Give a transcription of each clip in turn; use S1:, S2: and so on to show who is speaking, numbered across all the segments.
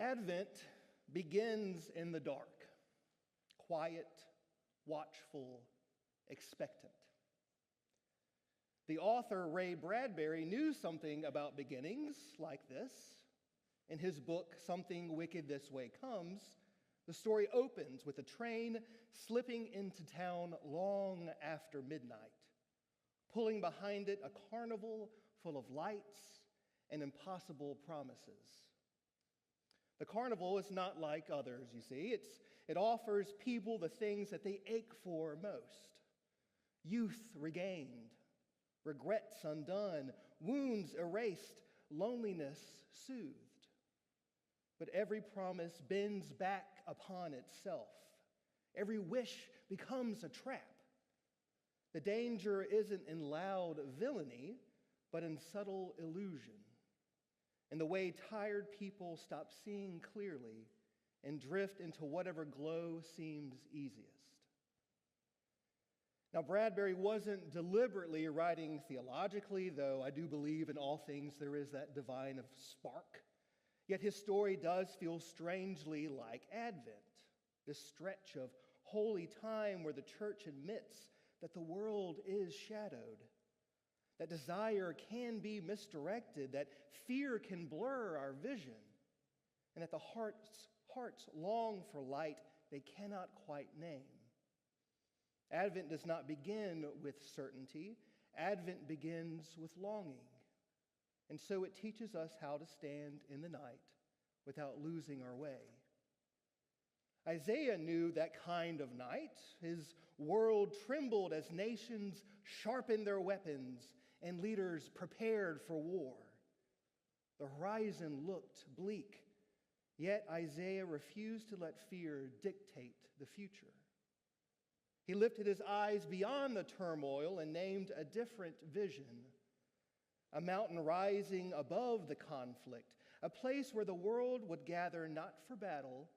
S1: Advent begins in the dark, quiet, watchful, expectant. The author, Ray Bradbury, knew something about beginnings like this. In his book, Something Wicked This Way Comes, the story opens with a train slipping into town long after midnight, pulling behind it a carnival full of lights and impossible promises. The carnival is not like others, you see. It offers people the things that they ache for most. Youth regained, regrets undone, wounds erased, loneliness soothed. But every promise bends back upon itself. Every wish becomes a trap. The danger isn't in loud villainy, but in subtle illusion, in the way tired people stop seeing clearly and drift into whatever glow seems easiest. Now, Bradbury wasn't deliberately writing theologically, though I do believe in all things there is that divine spark. Yet his story does feel strangely like Advent, this stretch of holy time where the church admits that the world is shadowed, that desire can be misdirected, that fear can blur our vision, and that the hearts long for light they cannot quite name. Advent does not begin with certainty. Advent begins with longing. And so it teaches us how to stand in the night without losing our way. Isaiah knew that kind of night. His world trembled as nations sharpened their weapons and leaders prepared for war. The horizon looked bleak, yet Isaiah refused to let fear dictate the future. He lifted his eyes beyond the turmoil and named a different vision. A mountain rising above the conflict, a place where the world would gather not for battle,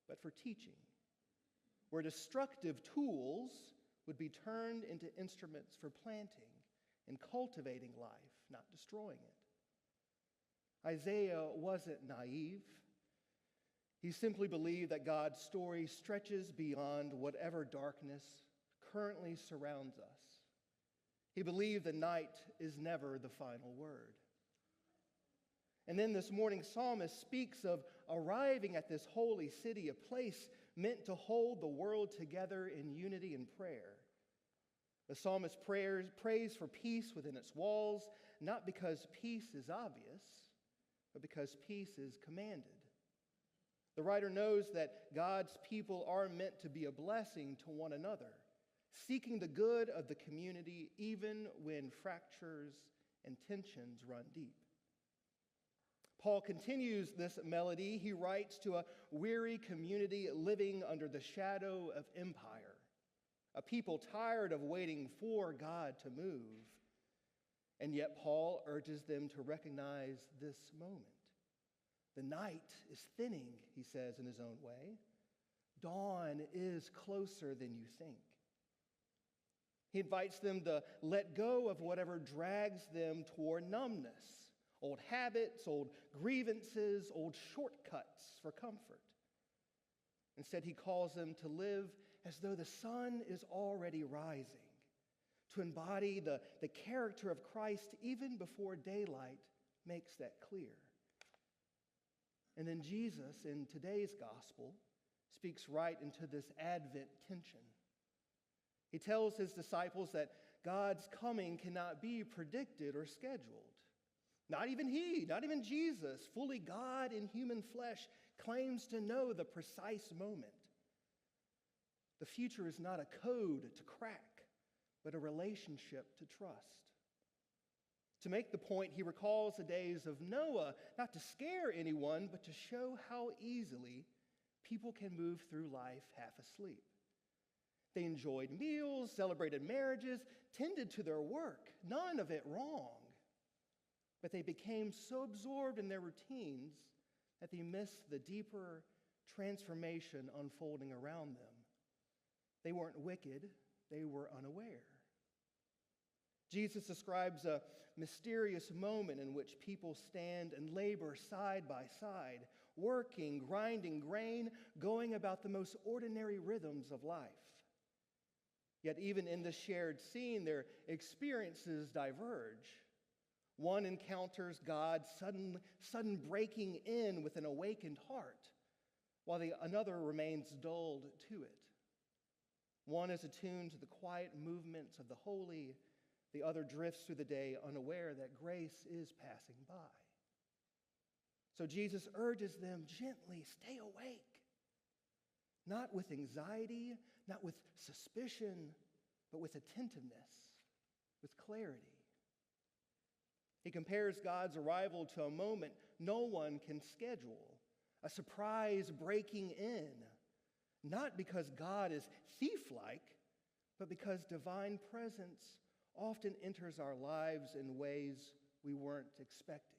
S1: but for teaching, where destructive tools would be turned into instruments for planting and cultivating life, not destroying it. Isaiah wasn't naive. He simply believed that God's story stretches beyond whatever darkness currently surrounds us. He believed the night is never the final word. And then this morning, psalmist speaks of arriving at this holy city, a place meant to hold the world together in unity and prayer. The psalmist prays for peace within its walls, not because peace is obvious, but because peace is commanded. The writer knows that God's people are meant to be a blessing to one another, seeking the good of the community even when fractures and tensions run deep. Paul continues this melody. He writes to a weary community living under the shadow of empire, a people tired of waiting for God to move. And yet Paul urges them to recognize this moment. The night is thinning, he says in his own way. Dawn is closer than you think. He invites them to let go of whatever drags them toward numbness, old habits, old grievances, old shortcuts for comfort. Instead, he calls them to live as though the sun is already rising, to embody the character of Christ even before daylight makes that clear. And then Jesus, in today's gospel, speaks right into this Advent tension. He tells his disciples that God's coming cannot be predicted or scheduled. Not even he, not even Jesus, fully God in human flesh, claims to know the precise moment. The future is not a code to crack, but a relationship to trust. To make the point, he recalls the days of Noah, not to scare anyone, but to show how easily people can move through life half asleep. They enjoyed meals, celebrated marriages, tended to their work, none of it wrong. But they became so absorbed in their routines that they missed the deeper transformation unfolding around them. They weren't wicked, they were unaware. Jesus describes a mysterious moment in which people stand and labor side by side, working, grinding grain, going about the most ordinary rhythms of life. Yet even in the shared scene, their experiences diverge. One encounters God's sudden breaking in with an awakened heart, while another remains dulled to it. One is attuned to the quiet movements of the holy, the other drifts through the day unaware that grace is passing by. So Jesus urges them gently, stay awake. Not with anxiety, not with suspicion, but with attentiveness, with clarity. He compares God's arrival to a moment no one can schedule, a surprise breaking in, not because God is thief-like, but because divine presence often enters our lives in ways we weren't expecting.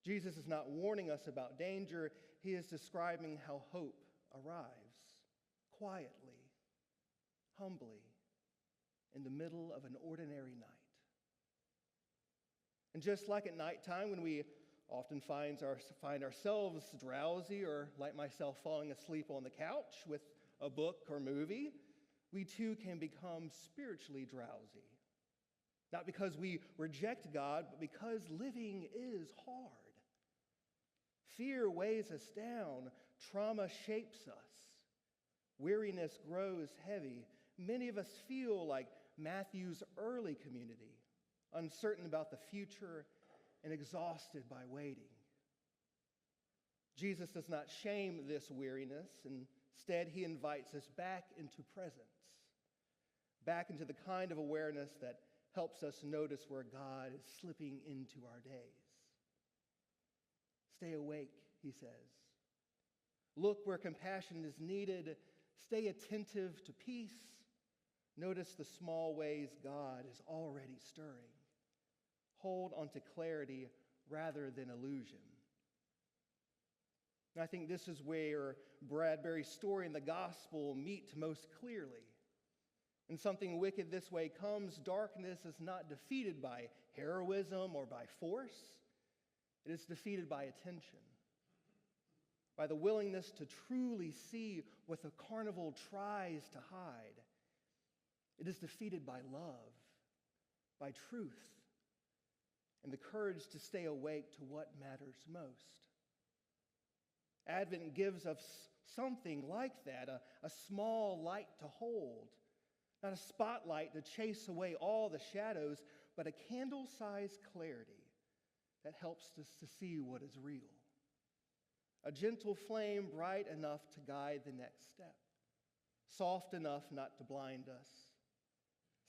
S1: Jesus is not warning us about danger. He is describing how hope arrives quietly, humbly, in the middle of an ordinary night. And just like at nighttime, when we often find ourselves drowsy, or like myself falling asleep on the couch with a book or movie, we too can become spiritually drowsy. Not because we reject God, but because living is hard. Fear weighs us down. Trauma shapes us. Weariness grows heavy. Many of us feel like Matthew's early community, uncertain about the future and exhausted by waiting. Jesus does not shame this weariness. Instead, he invites us back into presence, back into the kind of awareness that helps us notice where God is slipping into our days. Stay awake, he says. Look where compassion is needed. Stay attentive to peace. Notice the small ways God is already stirring. Hold on to clarity rather than illusion. And I think this is where Bradbury's story and the gospel meet most clearly. When something wicked this way comes, darkness is not defeated by heroism or by force. It is defeated by attention, by the willingness to truly see what the carnival tries to hide. It is defeated by love, by truth, and the courage to stay awake to what matters most. Advent gives us something like that, a small light to hold, not a spotlight to chase away all the shadows, but a candle-sized clarity that helps us to see what is real. A gentle flame bright enough to guide the next step, soft enough not to blind us,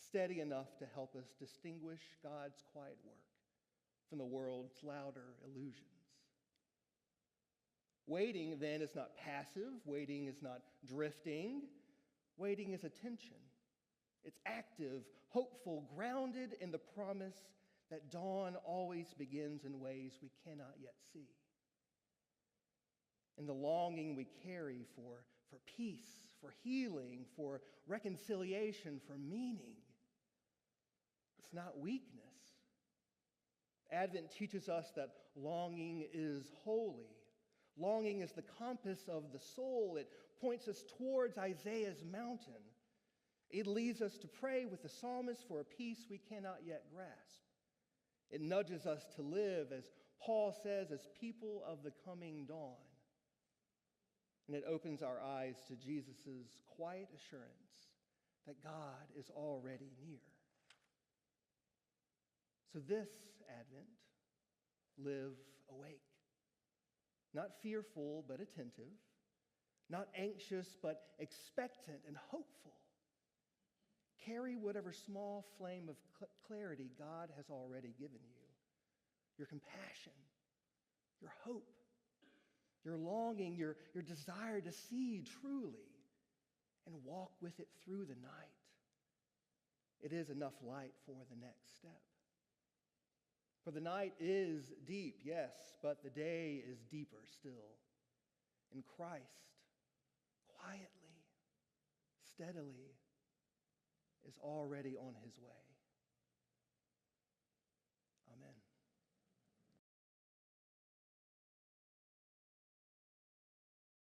S1: steady enough to help us distinguish God's quiet work from the world's louder illusions. Waiting, then, is not passive. Waiting is not drifting. Waiting is attention. It's active, hopeful, grounded in the promise that dawn always begins in ways we cannot yet see. In the longing we carry for peace, for healing, for reconciliation, for meaning. It's not weakness. Advent teaches us that longing is holy. Longing is the compass of the soul. It points us towards Isaiah's mountain. It leads us to pray with the psalmist for a peace we cannot yet grasp. It nudges us to live, as Paul says, as people of the coming dawn. And it opens our eyes to Jesus' quiet assurance that God is already near. So this Advent, live awake. Not fearful, but attentive. Not anxious, but expectant and hopeful. Carry whatever small flame of clarity God has already given you. Your compassion, your hope, your longing, your desire to see truly and walk with it through the night. It is enough light for the next step. For the night is deep, yes, but the day is deeper still. And Christ, quietly, steadily, is already on his way.